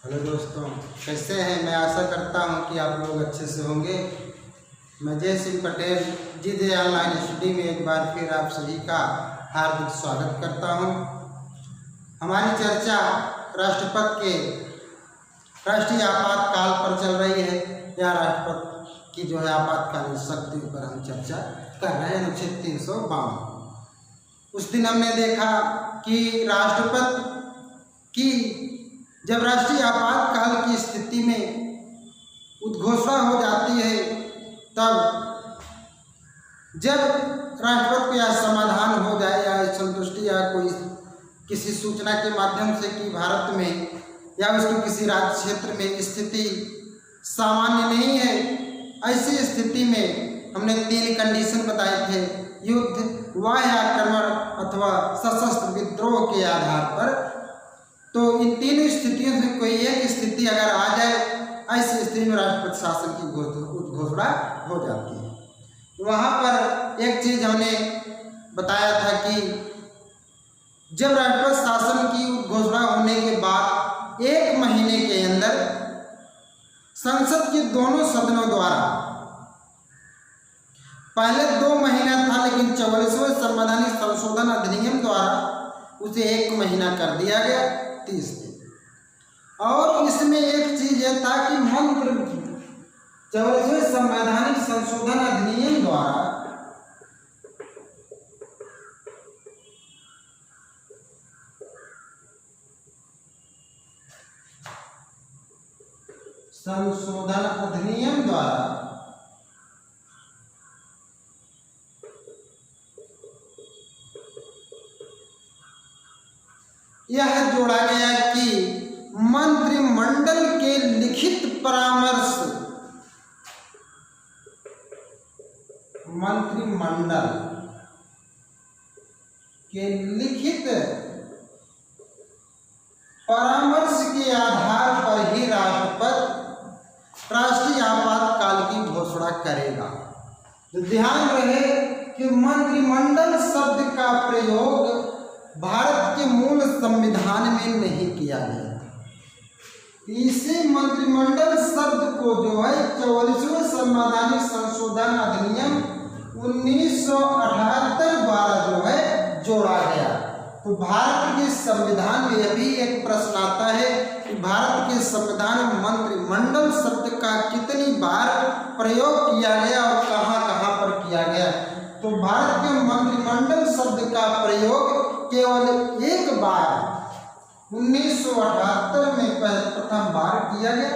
Hello दोस्तों, कैसे हैं। मैं आशा करता हूं कि आप लोग अच्छे से होंगे। मैं जय सिंह पटेल जी ऑनलाइन स्टडी में एक बार फिर आप सभी का हार्दिक स्वागत करता हूं। हमारी चर्चा राष्ट्रपति के राष्ट्रीय आपातकाल पर चल रही है या राष्ट्रपति की जो है आपातकालीन शक्तियों पर हम चर्चा कर रहे हैं। अनुच्छेद 352। उस दिन हमने देखा कि राष्ट्रपति की जब राष्ट्रीय आपातकाल की स्थिति में उद्घोषणा हो जाती है, तब जब राष्ट्रपति को यह समाधान हो जाए या संतुष्टि या कोई किसी सूचना के माध्यम से कि भारत में या उसके किसी राज्य क्षेत्र में स्थिति सामान्य नहीं है, ऐसी स्थिति में हमने 3 कंडीशन बताए थे: युद्ध, बाह्य आक्रमण अथवा सशस्त्र विद्रोह के आधार पर। तो इन 3 स्थितियों से कोई एक स्थिति अगर आ जाए, ऐसी स्थिति में राष्ट्रपति शासन की घोषणा हो जाती है। वहाँ पर एक चीज हमने बताया था कि जब राष्ट्रपति शासन की घोषणा होने के बाद 1 महीने के अंदर संसद के दोनों सदनों द्वारा, पहले 2 महीना था लेकिन 44वें संवैधानिक संशोधन अधिनियम द्वारा उसे 1 महीना कर दिया गया, 30 दिन। और इसमें एक चीज यह था कि मंत्र 44वें संवैधानिक संशोधन अधिनियम द्वारा यह जोड़ा गया कि मंत्रिमंडल के लिखित परामर्श, मंत्रिमंडल के लिखित परामर्श के आधार पर ही राष्ट्रपति राष्ट्रीय आपातकाल की घोषणा करेगा। तो ध्यान रहे कि मंत्रिमंडल शब्द का प्रयोग भारत के मूल संविधान में नहीं किया गया था। इसी मंत्रिमंडल शब्द को जो है 44वें संवैधानिक संशोधन अधिनियम 1978 द्वारा जो है जोड़ा गया। तो भारत के संविधान में यह भी एक प्रश्न आता है कि भारत के संविधान में मंत्रिमंडल शब्द का कितनी बार प्रयोग किया गया और कहाँ पर किया गया। तो भारत के मंत्रिमंडल शब्द का प्रयोग केवल एक बार 1978 में प्रथम बार किया गया।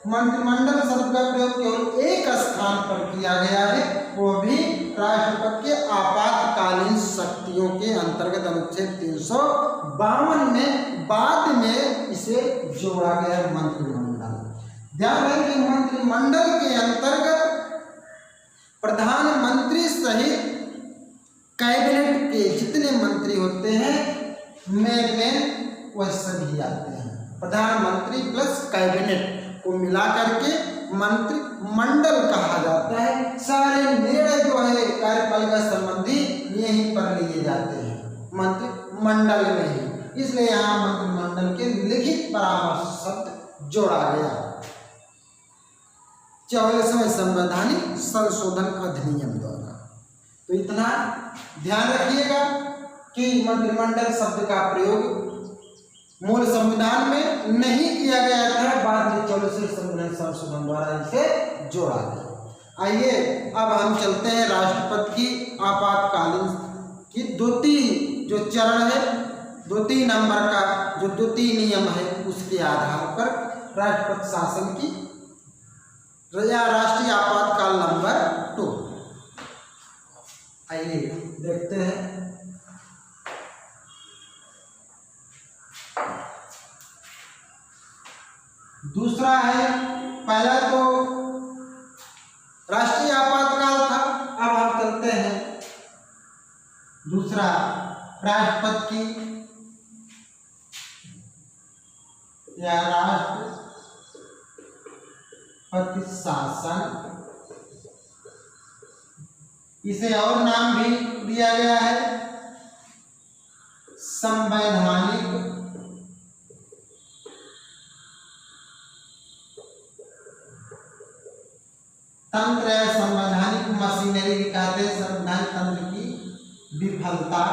मंत्रिमंडल शब्द का प्रयोग केवल एक स्थान पर किया गया है, वो भी राष्ट्रपति के आपातकालीन शक्तियों के अंतर्गत अनुच्छेद 352 में बाद में इसे जोड़ा गया मंत्रिमंडल। ध्यान रखें कि मंत्रिमंडल के अंतर्गत प्रधानमंत्री सहित कैबिनेट के जितने मंत्री होते हैं में वह सभी आते हैं। प्रधानमंत्री प्लस कैबिनेट को मिला करके मंत्रिमंडल कहा जाता है। सारे निर्णय जो है कार्यपालिका संबंधी यहीं पर लिए जाते हैं मंत्रिमंडल में ही, इसलिए यहाँ मंत्रिमंडल के लिखित परामर्श शब्द जोड़ा गया 44वें संवैधानिक संशोधन अधिनियम द्वारा। तो इतना ध्यान रखिएगा कि मंत्रिमंडल शब्द का प्रयोग मूल संविधान में नहीं किया गया था, बाद में 44वें संवैधानिक संशोधन द्वारा इसे जोड़ा गया। आइए अब हम चलते हैं राष्ट्रपति की आपातकालीन की 2 जो चरण है, 2 नंबर का जो 2 नियम है, उसके आधार पर राष्ट्रपति शासन की राष्ट्रीय आपातकाल नंबर 2। आइए देखते हैं। दूसरा है, पहला तो राष्ट्रीय आपातकाल था, अब हम चलते हैं दूसरा राष्ट्रपति की या राष्ट्रपति शासन, इसे और नाम भी दिया गया है संवैधानिक तंत्र या संवैधानिक मशीनरी भी कहते हैं, संवैधानिक तंत्र की विफलता।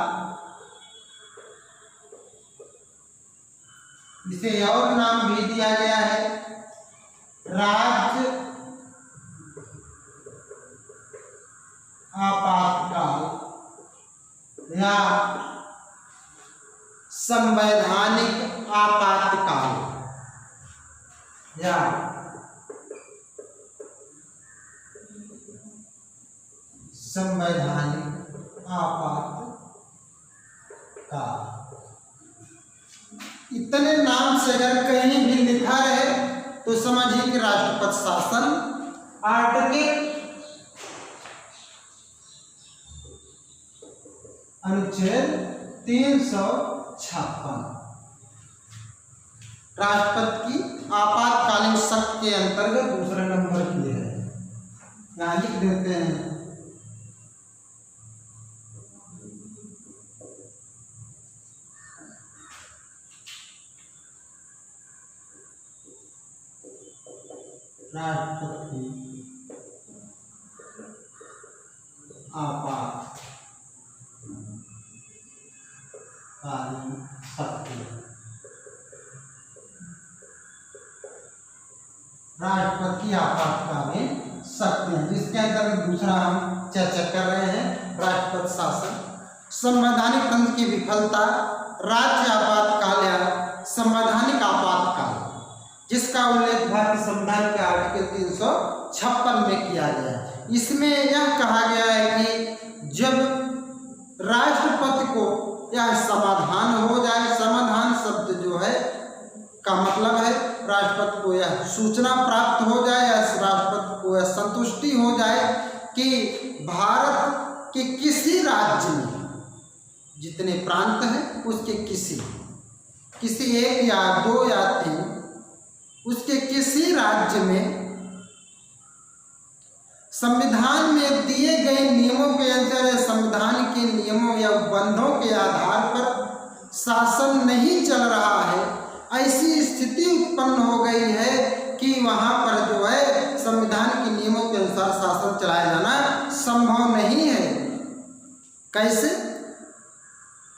इसे और नाम भी दिया गया है राज्य आपातकाल या संवैधानिक आपातकाल या संवैधानिक आपातकाल। इतने नाम से अगर कहीं भी लिखा है तो समझिए कि राष्ट्रपति शासन आर्टिकल अनुच्छेद 356 राष्ट्रपति की आपातकालीन शक्ति के अंतर्गत दूसरे नंबर की है, यहाँ लिख देते हैं। राष्ट्रपति आपातकालीन शक्ति, राष्ट्रपति आपातकालीन शक्ति, जिसके अंतर्गत दूसरा हम चर्चा कर रहे हैं राष्ट्रपति शासन। संवैधानिक तंत्र की विफलता, राज्य आपातकाल या संवैधानिक आपातकाल, जिसका उल्लेख भारतीय संविधान के आर्टिकल 356 में किया गया है। इसमें यह कहा गया है कि जब राष्ट्रपति को यह समाधान हो जाए, समाधान शब्द जो है का मतलब है राष्ट्रपति को यह सूचना प्राप्त हो जाए या राष्ट्रपति को यह संतुष्टि हो जाए कि भारत के किसी राज्य में जितने प्रांत हैं उसके किसी एक या दो या तीन उसके किसी राज्य में संविधान में दिए गए नियमों के अंतर्गत संविधान के नियमों या उपबंधों के आधार पर शासन नहीं चल रहा है, ऐसी स्थिति उत्पन्न हो गई है कि वहां पर जो है संविधान के नियमों के अनुसार शासन चलाया जाना संभव नहीं है। कैसे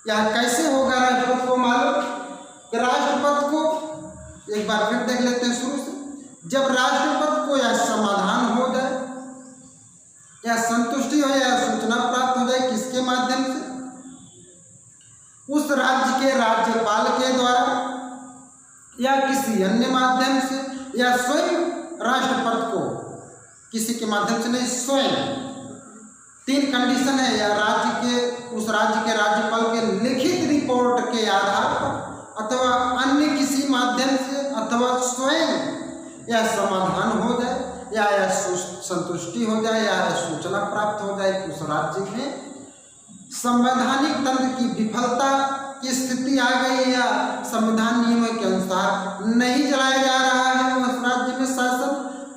या कैसे होगा राष्ट्रपति को मालूम कि राष्ट्रपति को एक बार फिर देख लेते हैं शुरू से। जब राष्ट्रपति को यह समाधान हो जाए या संतुष्टि हो या सूचना प्राप्त हो जाए, किसके माध्यम से? उस राज्य के राज्यपाल के द्वारा या किसी अन्य माध्यम से या स्वयं राष्ट्रपति को किसी के माध्यम से नहीं, स्वयं। तीन कंडीशन है, या उस राज्य के राज्यपाल के लिखित रिपोर्ट के आधार पर अथवा अन्य किसी माध्यम से अथवा स्वयं यह समाधान हो जाए या संतुष्टि हो जाए या सूचना प्राप्त हो जाए कि उस राज्य में संवैधानिक तंत्र की विफलता की स्थिति आ गई या संविधान नियमों के अनुसार नहीं चलाया जा रहा है उस राज्य में शासन,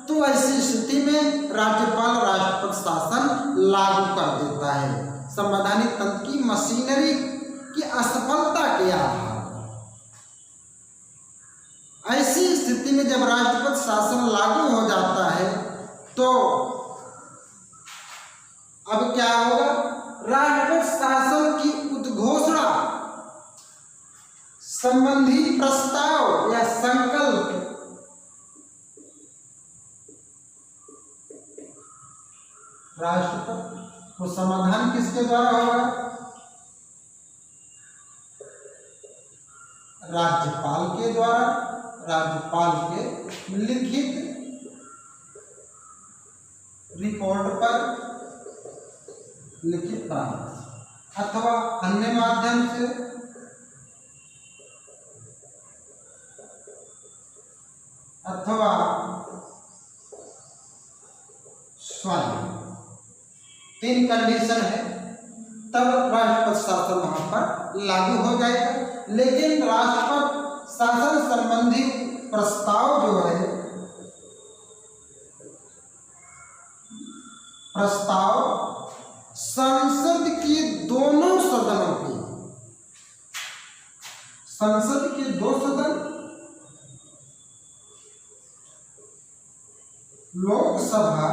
तो ऐसी स्थिति में राज्यपाल राष्ट्रपति शासन लागू कर देता है संवैधानिक तंत्र की मशीनरी की असफलता के आधार। ऐसी स्थिति में जब राष्ट्रपति शासन लागू हो जाता है तो अब क्या होगा? राष्ट्रपति शासन की उद्घोषणा संबंधी प्रस्ताव या संकल्प राष्ट्रपति को समाधान किसके द्वारा होगा? राज्यपाल के द्वारा, राज्यपाल के लिखित रिपोर्ट पर लिखित प्राप्त अथवा अन्य माध्यम से अथवा स्वयं। तीन कंडीशन है, तब राष्ट्रपति शासन वहां पर लागू हो जाएगा। लेकिन राष्ट्रपति शासन संबंधी प्रस्ताव जो है, प्रस्ताव संसद के दोनों सदनों की, संसद के दो सदन, लोकसभा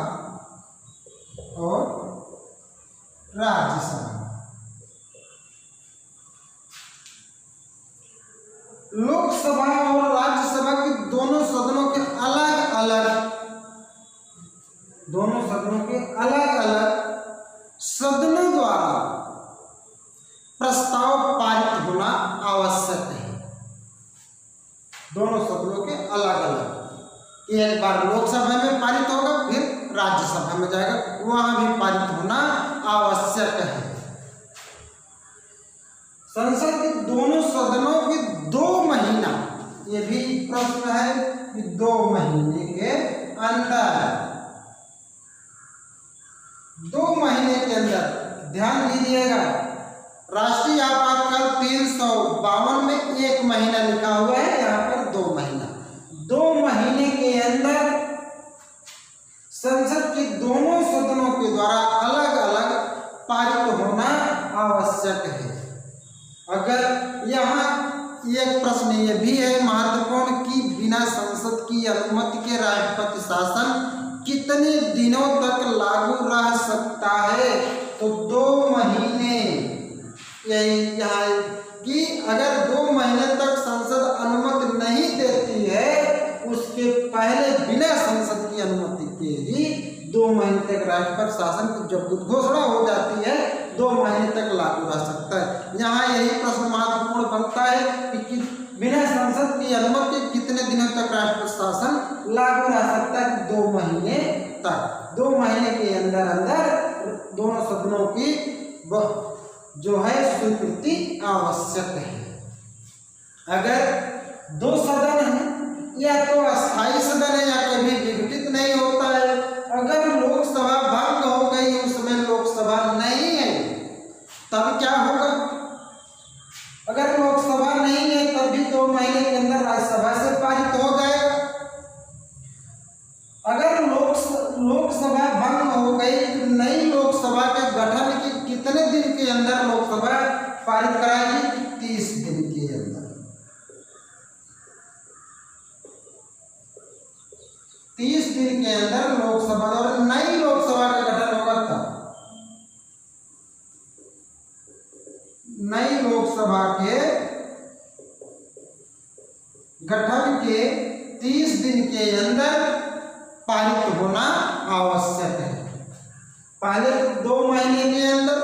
और राज्यसभा। लोकसभा और राज्यसभा के दोनों सदनों के अलग अलग सदनों द्वारा प्रस्ताव पारित होना आवश्यक है। दोनों सदनों के अलग अलग, एक बार लोकसभा में पारित होगा फिर राज्यसभा में जाएगा, वहां भी पारित होना आवश्यक है। संसद के दोनों सदनों के 2 महीना, ये भी प्रश्न है कि 2 महीने के अंदर, 2 महीने के अंदर, ध्यान दीजिएगा, राष्ट्रीय आपातकाल 352 में 1 महीना लिखा हुआ है, यहाँ पर 2 महीना। 2 महीने के अंदर संसद के दोनों सदनों के द्वारा अलग अलग पारित होना आवश्यक है। अगर यहाँ एक प्रश्न ये भी है महत्वपूर्ण कि बिना संसद की अनुमति के राष्ट्रपति शासन कितने दिनों तक लागू रह सकता है, तो 2 महीने। यही यहाँ कि अगर 2 महीने तक संसद अनुमति नहीं देती है, उसके पहले बिना संसद की अनुमति के ही 2 महीने तक राष्ट्रपति शासन की जब घोषणा हो जाती है 2 महीने तक लागू रह सकता है। यहाँ यही प्रश्न महत्वपूर्ण बनता है कि बिना संसद की अनुमति कितने दिनों तक राष्ट्रपति शासन लागू रह सकता है, 2 महीने तक। 2 महीने के अंदर दोनों सदनों की जो है स्वीकृति आवश्यक है। अगर 2 सदन है, या तो अस्थायी सदन है या कभी विघटित नहीं होता है, अगर लोकसभा भंग हो गई, उसमें लोकसभा नहीं है, तब क्या होगा? अगर लोकसभा नहीं है तब भी 2 महीने के अंदर राज्यसभा से पारित हो जाएगा। अगर लोकसभा भंग हो गई तो नई लोकसभा के गठन के कितने दिन के अंदर लोकसभा पारित कराएगी? 30 दिन के अंदर। 30 दिन के अंदर लोकसभा और नई लोकसभा का गठन होगा तब। नई लोकसभा के गठन के 30 दिन के अंदर पारित होना आवश्यक है। पहले 2 महीने के अंदर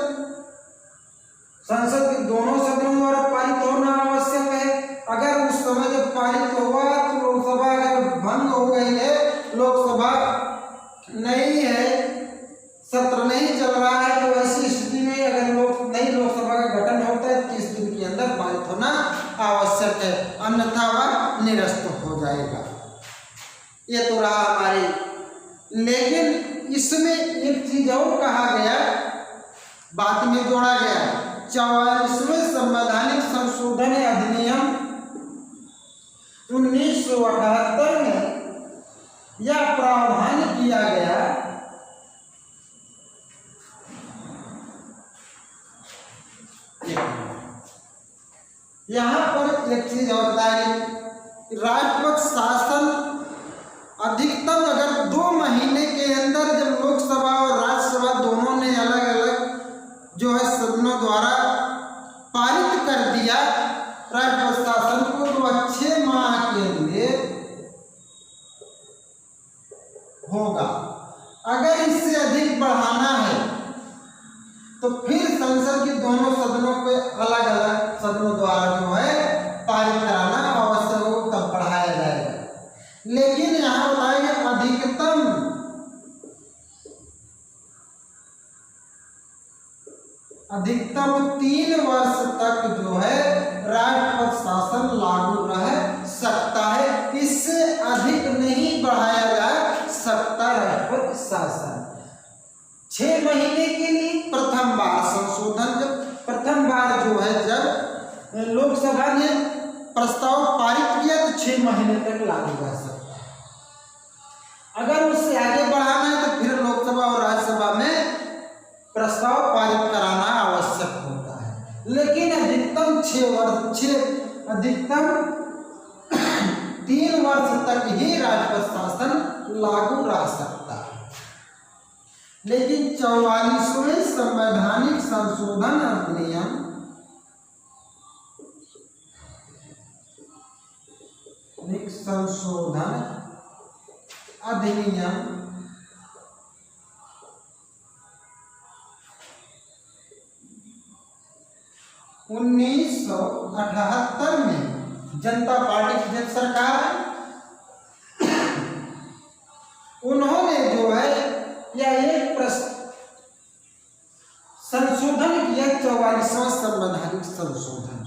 संसद के दोनों सदनों द्वारा पारित होना आवश्यक है। अगर उस समय जब पारित हुआ तो लोकसभा अगर भंग हो गई है, लोकसभा नहीं है, सत्र नहीं चल रहा है, तो ऐसी स्थिति में अगर नई लोकसभा का गठन होता है 30 दिन के अंदर पारित होना आवश्यक है, अन्यथा वह निरस्त हो जाएगा। ये तो रहा हमारे, लेकिन इसमें एक चीज और कहा गया, बात में जोड़ा गया, 44वें संवैधानिक संशोधन अधिनियम 1978 में यह प्रावधान किया गया यहाँ पर एक चीज होता है, राष्ट्रपति शासन अधिकतम अगर 2 महीने के अंदर जब लोकसभा और राज्यसभा दोनों ने अलग अलग जो है सदनों द्वारा पारित कर दिया राष्ट्रपति शासन को, तो 6 माह के लिए होगा। अगर इससे अधिक बढ़ाना है तो फिर संसद के दोनों सदनों के अलग अलग सदनों द्वारा जो है पारित कराना आवश्यक हो, तब बढ़ाया जाएगा। लेकिन यहाँ बताएंगे अधिकतम 3 वर्ष तक जो है राष्ट्रपति शासन लागू रह सकता है, इससे अधिक नहीं बढ़ाया जा सकता राष्ट्रपति शासन। 6 महीने के लिए प्रथम बार संशोधन, जब प्रथम बार जो है जब लोकसभा ने प्रस्ताव पारित किया तो 6 महीने तक लागू रह सकता है। अगर उससे आगे बढ़ाना है तो फिर लोकसभा और राज्यसभा में प्रस्ताव पारित कराना आवश्यक होता है। लेकिन अधिकतम 3 वर्ष तक ही राष्ट्रपति शासन लागू रह सकता है। लेकिन 44वें संवैधानिक संशोधन अधिनियम 1978 में जनता पार्टी की जब सरकार है, उन्होंने जो है यह एक संशोधन किया, 44वां संवैधानिक संशोधन,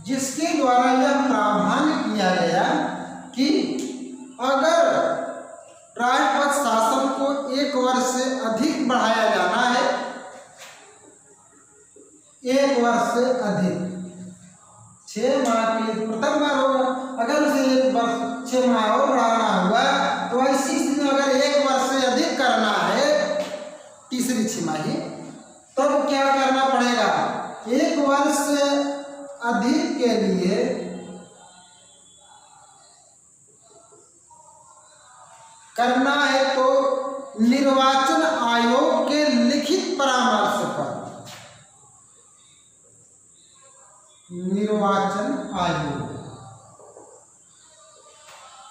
जिसके द्वारा यह प्रावधान किया गया कि अगर राष्ट्रपति शासन को 1 वर्ष से अधिक बढ़ाया जाना है, 1 वर्ष से अधिक 6 माह के प्रथम बार होगा, अगर उसे 1 वर्ष 6 माह और बढ़ाना हुआ तो ऐसी स्थिति में अगर 1 वर्ष से अधिक करना है, तीसरी छमाही, तब क्या करना पड़ेगा? 1 वर्ष से अधिक के लिए करना है तो निर्वाचन आयोग के लिखित परामर्श पर, निर्वाचन आयोग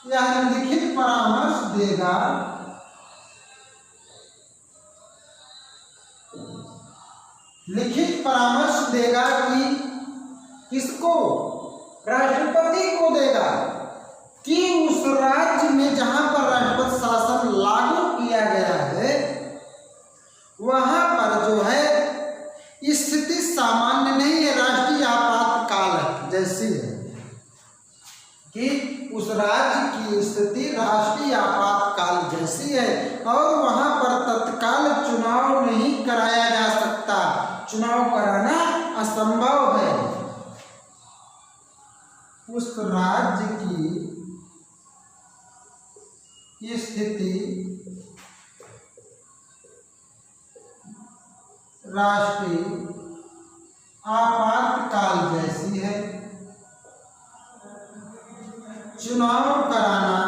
यह लिखित परामर्श देगा, लिखित परामर्श देगा कि किसको? राष्ट्रपति को देगा कि उस राज्य में जहां पर राष्ट्रपति शासन लागू किया गया है, वहां पर जो है स्थिति सामान्य नहीं है, राष्ट्रीय आपातकाल जैसी है, कि उस राज्य की स्थिति राष्ट्रीय आपातकाल जैसी है और वहां पर तत्काल चुनाव नहीं कराया जा सकता, चुनाव कराना असंभव है। उस राज्य की स्थिति राष्ट्रीय आपातकाल जैसी है, चुनाव कराना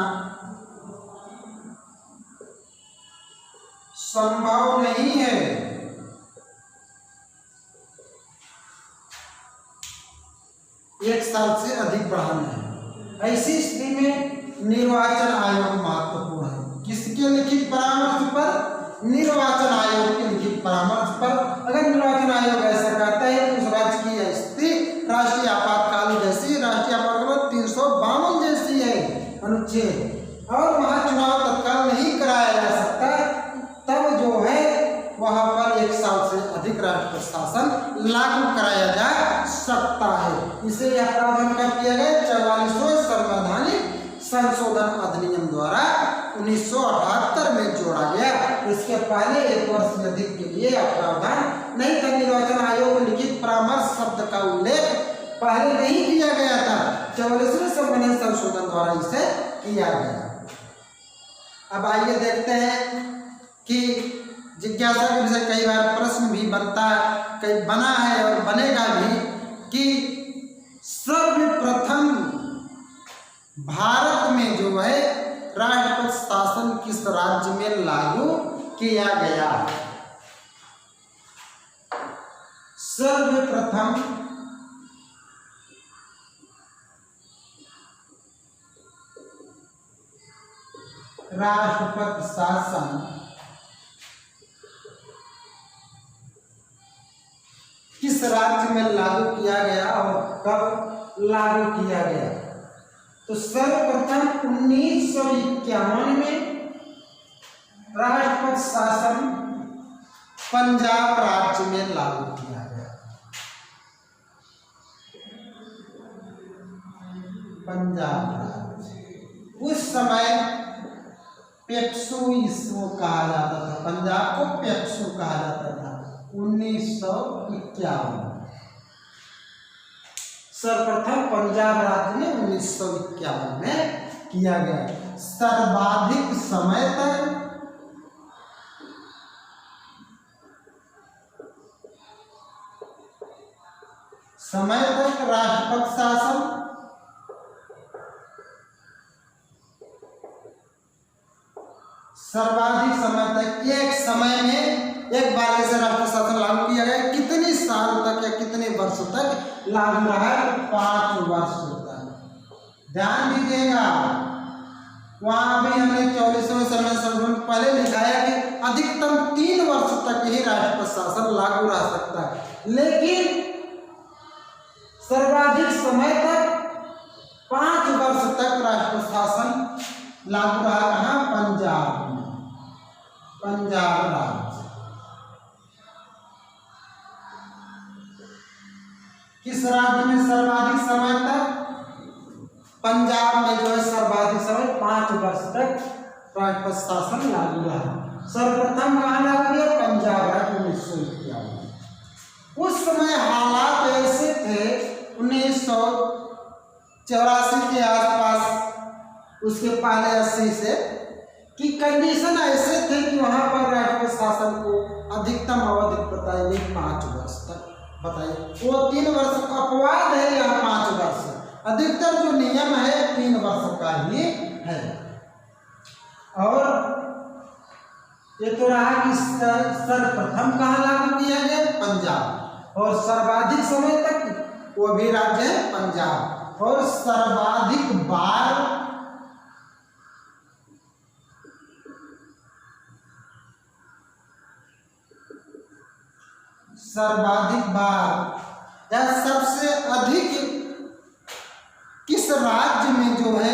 संभव नहीं है। 1 साल से अधिक बढ़ाना है। ऐसी स्थिति में निर्वाचन आयोग महत्वपूर्ण है। किसके लिखित परामर्श पर? निर्वाचन आयोग के लिखित परामर्श पर। अगर निर्वाचन आयोग ऐसा कहता है कि उस राज्य की स्थिति राष्ट्रीय आपातकाल जैसी, राष्ट्रीय आपातकाल 352 जैसी है अनुच्छेद, और वहां चुनाव तत्काल नहीं कराया जा सकता, तब जो है वहां पर 1 साल से अधिक राष्ट्रपति शासन लागू कराया जा सकता है। इसे यह प्रावधान कब किया गया? 44वें संवैधानिक संशोधन अधिनियम द्वारा 1978 में जोड़ा गया। इसके पहले 1 वर्ष से अधिक के लिए यह प्रावधान नहीं था। निर्वाचन आयोग लिखित परामर्श शब्द का उल्लेख पहले नहीं किया गया था, 44वें संवैधानिक संशोधन द्वारा इसे किया गया। अब आइए देखते हैं कि जिज्ञासा के विषय कई बार प्रश्न भी बनता है, कई बना है और बनेगा भी, कि सर्वप्रथम भारत में जो है राष्ट्रपति शासन किस राज्य में लागू किया गया? सर्वप्रथम राष्ट्रपति शासन किस राज्य में लागू किया गया और कब लागू किया गया? तो सर्वप्रथम 1951 में राष्ट्रपति शासन पंजाब राज्य में लागू किया गया। पंजाब राज्य उस समय पेप्सू इसको कहा जाता था, पंजाब को पेप्सू कहा जाता था। 1951 सर्वप्रथम पंजाब राज्य में 1951 में किया गया। सर्वाधिक समय तक राष्ट्रपति शासन सर्वाधिक समय तक एक समय में एक बार ऐसे राष्ट्र शासन लागू किया गया, कितने साल तक या कितने वर्ष तक लागू रहा है? 5 वर्ष होता है। ध्यान दीजिएगा, वहां भी हमने 44वें संशोधन पहले लिखा है कि अधिकतम 3 वर्ष तक ही राष्ट्रपति शासन लागू रह सकता है, लेकिन सर्वाधिक समय तक 5 वर्ष तक राष्ट्रपति शासन लागू रहा। कहाँ? पंजाब में, पंजाब राज्य। किस राज्य में सर्वाधिक समय तक? पंजाब में जो है सर्वाधिक समय 5 वर्ष तक राष्ट्रपति शासन लागू रहा। सर्वप्रथम कहाँ लागू किया? पंजाब राज्य 1951। उस समय हालात ऐसे थे 1984 के आसपास, उसके पहले 80 से, कि कंडीशन ऐसे थे कि वहां पर राष्ट्रपति शासन को अधिकतम अवधि बताई गई 5 वर्ष तक। बताइए, वो 3 वर्ष अपवाद है या 5 वर्ष? अधिकतर जो नियम है 3 वर्ष का ही है। और ये तो रहा कि सर्वप्रथम कहाँ लागू किया गया? पंजाब। और सर्वाधिक समय तक वो भी राज्य है पंजाब। और सर्वाधिक बार या सबसे अधिक किस राज्य में जो है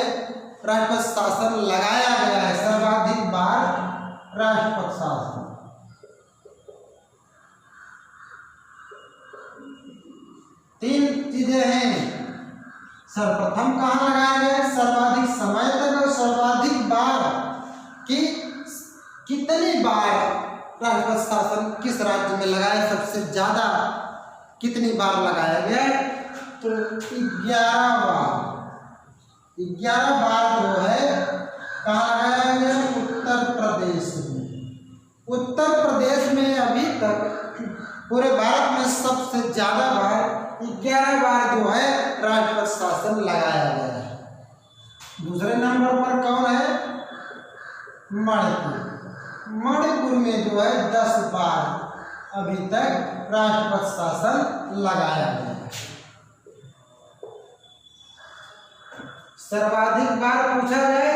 राष्ट्रपति शासन लगाया गया है? सर्वाधिक बार राष्ट्रपति शासन। तीन चीजें हैं, सर्वप्रथम कहाँ लगाया गया, सर्वाधिक समय तक, और सर्वाधिक बार कि कितनी बार राष्ट्रपति शासन किस राज्य में लगाया, सबसे ज्यादा कितनी बार लगाया गया? तो 11 बार। 11 बार जो है कहाँ लगाया गया? उत्तर प्रदेश में। उत्तर प्रदेश में अभी तक पूरे भारत में सबसे ज्यादा बार 11 बार जो है राष्ट्रपति शासन लगाया गया है। दूसरे नंबर पर कौन है? मणिपुर। मणिपुर में जो है 10 बार अभी तक राष्ट्रपति शासन लगाया गया है। सर्वाधिक बार पूछा जाए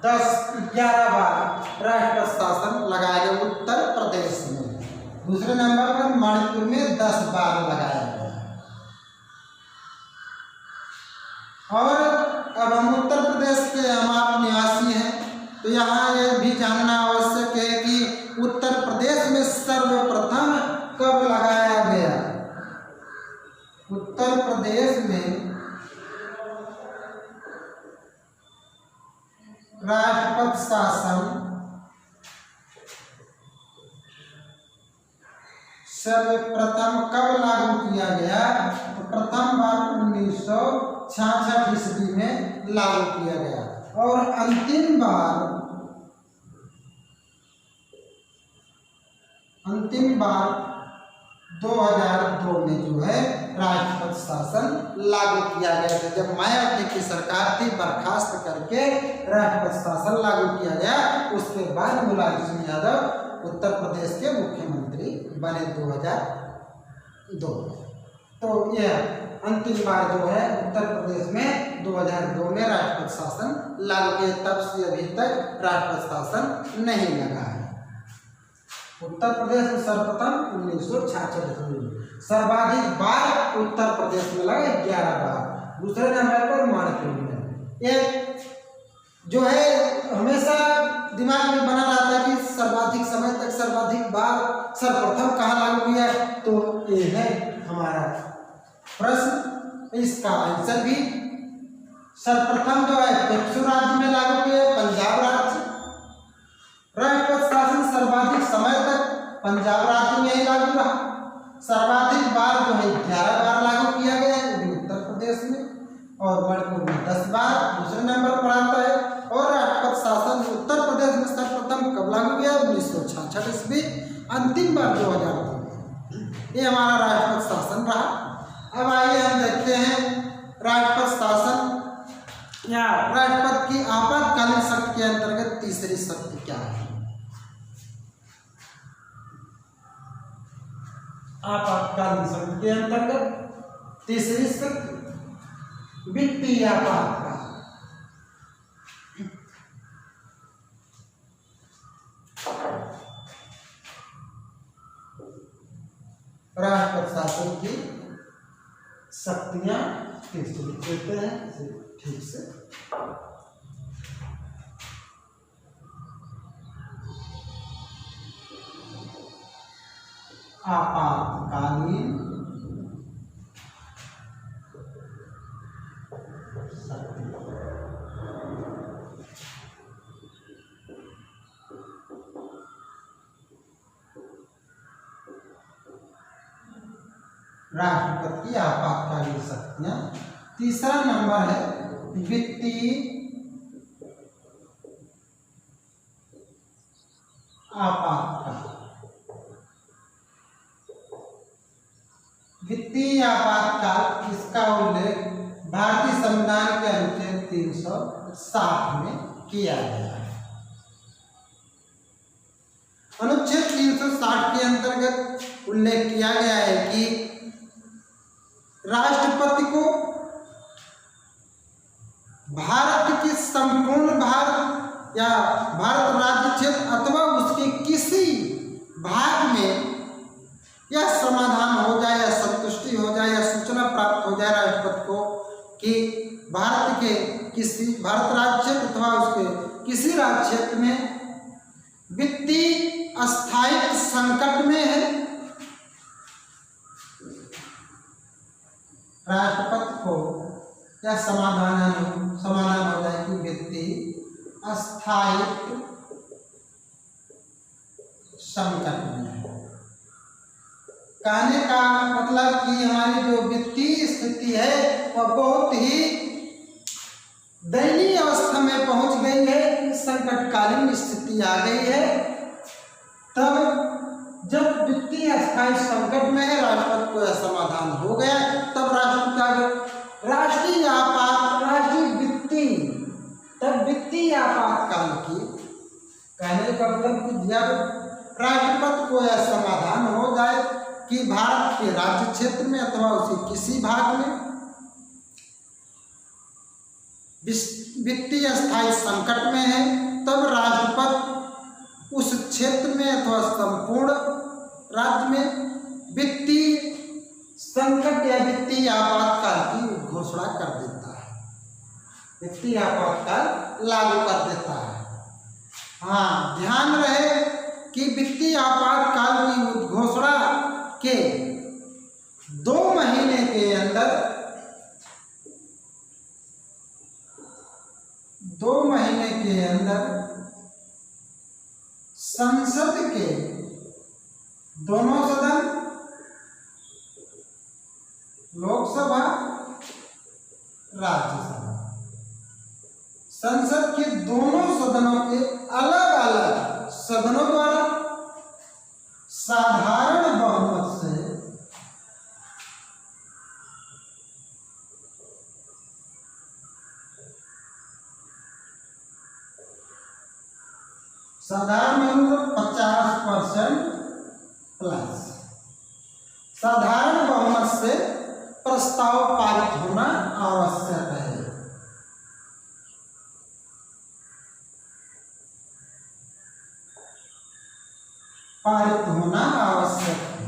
11 बार राष्ट्रपति शासन लगाया गया उत्तर प्रदेश में। दूसरे नंबर पर मणिपुर में 10 बार लगाया गया। और अब हम उत्तर प्रदेश के हम आप निवासी हैं, तो यहाँ ये भी जानना आवश्यक है कि उत्तर प्रदेश में सर्वप्रथम कब लगाया गया? उत्तर प्रदेश में राष्ट्रपति शासन सर्वप्रथम कब लागू किया गया? तो प्रथम बार 1966 ईस्वी में लागू किया गया, और अंतिम बार 2002 में जो है राष्ट्रपति शासन लागू किया गया था। जब मायावती की सरकार थी, बर्खास्त करके राष्ट्रपति शासन लागू किया गया। उसके बाद मुलायम सिंह यादव उत्तर प्रदेश के मुख्यमंत्री बने 2002। तो यह अंतिम बार जो है उत्तर प्रदेश में 2002 में राष्ट्रपति शासन लागू किया। तब से अभी तक राष्ट्रपति शासन नहीं लगा है। उत्तर प्रदेश में सर्वप्रथम 1966 में सर्वाधिक बार उत्तर प्रदेश में लगा 11 बार। दूसरे नंबर पर मणिपुर में। ये जो है हमेशा दिमाग में बना रहता है कि सर्वाधिक समय तक, सर्वाधिक बार, सर्वप्रथम कहाँ लागू किया? तो ये है हमारा प्रश्न। इसका आंसर भी सर्वप्रथम जो है टेक्सू राज्य में लागू किया, पंजाब राज्य। राष्ट्रपति शासन सर्वाधिक समय तक पंजाब राज्य में ही लागू रहा। सर्वाधिक बार जो है 11 बार लागू किया गया, वो भी उत्तर प्रदेश में, और मणिपुर में 10 बार दूसरे नंबर पर आता है। और राष्ट्रपति शासन उत्तर प्रदेश में सर्वप्रथम कब लागू किया? 1966 ईस्वी, अंतिम बार 2002। ये हमारा राष्ट्रपति शासन रहा। अब आइए हम देखते हैं राष्ट्रपति शासन या राष्ट्रपति की आपातकालीन शक्ति के अंतर्गत तीसरी शक्ति क्या है। आपातकालीन शब्द के अंतर्गत। तीसरी स्थिति वित्तीय आपातकाल। राष्ट्रपति शासन की शक्तियां ठीक से लिख देते हैं, ठीक से। आपातकालीन शक्ति। राष्ट्रपति की आपातकालीन शक्तियां। तीसरा नंबर है वित्तीय आपातकाल। वित्तीय आपातकाल, इसका उल्लेख भारतीय संविधान के अनुच्छेद 360 में किया गया है। अनुच्छेद 360 के अंतर्गत उल्लेख किया गया है कि राष्ट्रपति को भारत के संपूर्ण भारत या भारत राज्य क्षेत्र अथवा उसके किसी भाग में यह समाधान हो जाए या संतुष्टि हो जाए या सूचना प्राप्त हो जाए राष्ट्रपति को कि भारत राज्य क्षेत्र अथवा उसके किसी राज्य क्षेत्र में वित्तीय अस्थायित्व संकट में है, राष्ट्रपति को यह समाधान हो जाए कि वित्तीय अस्थायित्व संकट में है। कहने का मतलब कि हमारी जो वित्तीय स्थिति है वह बहुत ही दयनीय अवस्था में पहुंच गई है, संकटकालीन स्थिति आ गई है। तब जब वित्तीय अस्थायी संकट में है, राष्ट्रपति को यह समाधान हो गया, तब वित्तीय आपातकाल की कहने का मतलब कि जब राष्ट्रपति को यह समाधान हो जाए कि भारत के राज्य क्षेत्र में अथवा उसी किसी भाग में वित्तीय अस्थायी संकट में है, तब राष्ट्रपति उस क्षेत्र में अथवा संपूर्ण राज्य में वित्तीय संकट या वित्तीय आपातकाल की घोषणा कर देता है, वित्तीय आपातकाल लागू कर देता है। हाँ, ध्यान रहे कि वित्तीय आपातकाल की घोषणा के 2 महीने के अंदर 2 महीने के अंदर संसद के दोनों सदन, लोकसभा, राज्यसभा, संसद के दोनों सदनों के अलग अलग सदनों द्वारा साधारण बहुमत से साधारण 50% प्लस साधारण बहुमत से प्रस्ताव पारित होना आवश्यक है। पारित होना आवश्यक है।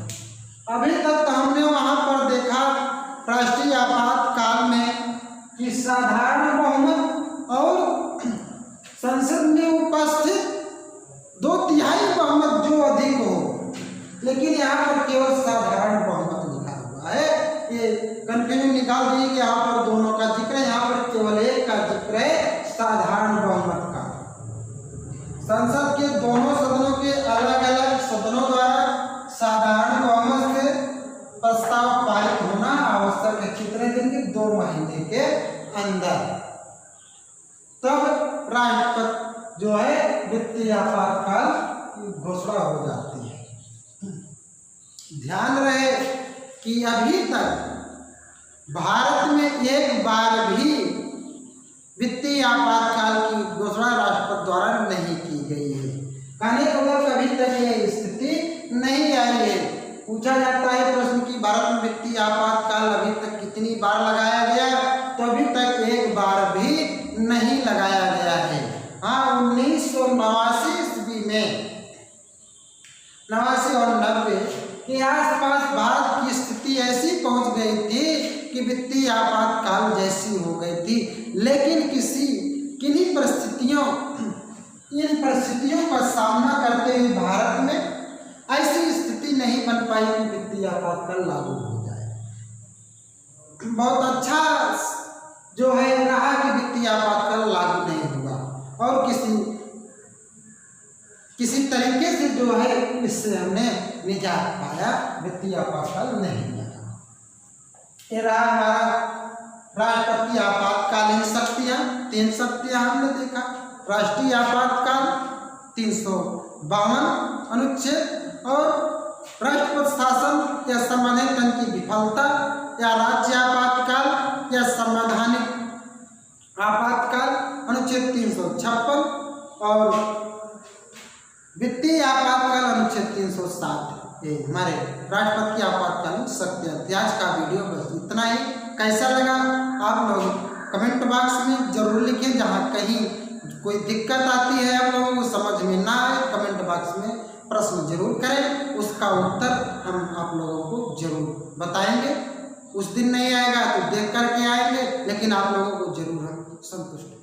अभी तक हमने वहां पर देखा राष्ट्रीय आपातकाल में कि साधारण बहुमत और संसद में उपस्थित 2/3 बहुमत जो अधिक हो, लेकिन यहाँ पर केवल साधारण बहुमत लिखा हुआ है। ये कंफ्यूजन निकाल दिए कि यहाँ पर दोनों का जिक्र है, यहाँ पर केवल एक का जिक्र है, साधारण बहुमत का। संसद के दोनों सदनों के अलग अलग सदनों द्वारा साधारण बहुमत से प्रस्ताव पारित होना आवश्यक है। कितने दिन के? 2 महीने के अंदर। तब राष्ट्रपति जो है वित्तीय आपातकाल की घोषणा हो जाती है। ध्यान रहे कि अभी तक भारत में एक बार भी वित्तीय आपातकाल की घोषणा राष्ट्रपति द्वारा नहीं की गई है। कहने का मतलब अभी तक यह स्थिति नहीं आई है। पूछा जाता है दिखाया गया है। हाँ, 1989 ईस्वी में 89 और 90 के आसपास भारत की स्थिति ऐसी पहुंच गई थी कि वित्तीय आपातकाल जैसी हो गई थी। लेकिन इन परिस्थितियों का सामना करते हुए भारत में ऐसी स्थिति नहीं बन पाई कि वित्तीय आपातकाल लागू हो जाए। बहुत अच्छा जो है रहा कि वित्तीय आपातकाल लागू नहीं हुआ और किसी तरीके से जो है इससे हमने निजात पाया, वित्तीय आपातकाल नहीं लगा। ये रहा हमारा राष्ट्रपति आपातकालीन शक्तियाँ, 3 शक्तियाँ हमने देखा। राष्ट्रीय आपातकाल 352 अनुच्छेद और राष्ट्रपति शासन या संवैधानिक तंत्र की विफलता या राज्य आपातकाल या संवैधानिक आपातकाल अनुच्छेद 356 और वित्तीय आपातकाल अनुच्छेद 307। ये हमारे राष्ट्रपति आपातकालीन शक्तियाँ थी। आज का वीडियो बस इतना ही। कैसा लगा आप लोग कमेंट बॉक्स में जरूर लिखें। जहाँ कहीं कोई दिक्कत आती है आप लोगों को समझ में ना आए, कमेंट बॉक्स में प्रश्न जरूर करें, उसका उत्तर हम आप लोगों को जरूर बताएंगे। उस दिन नहीं आएगा तो देख करके आएंगे, लेकिन आप लोगों को जरूर हम संतुष्ट